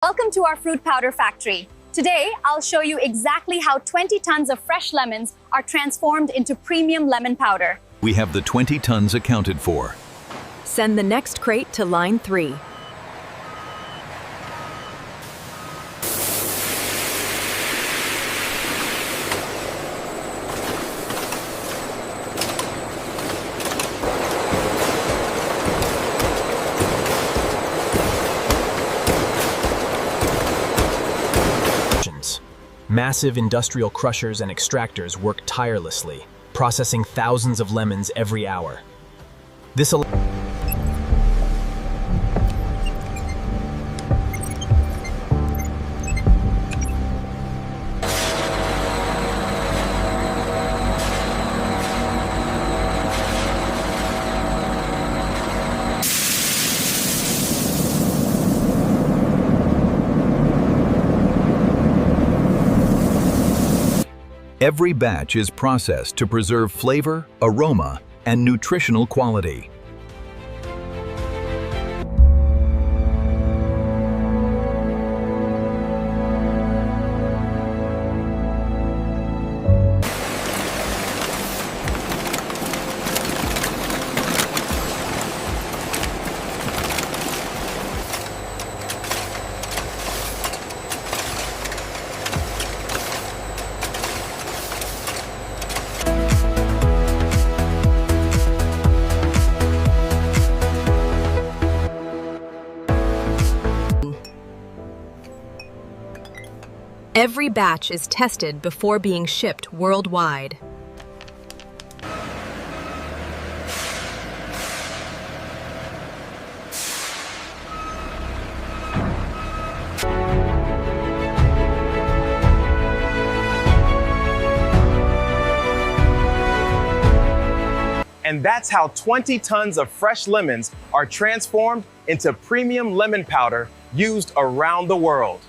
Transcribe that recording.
Welcome to our fruit powder factory. Today, I'll show you exactly how 20 tons of fresh lemons are transformed into premium lemon powder. We have the 20 tons accounted for. Send the next crate to line 3. Massive industrial crushers and extractors work tirelessly, processing thousands of lemons every hour. This Every batch is processed to preserve flavor, aroma, and nutritional quality. Every batch is tested before being shipped worldwide. And that's how 20 tons of fresh lemons are transformed into premium lemon powder used around the world.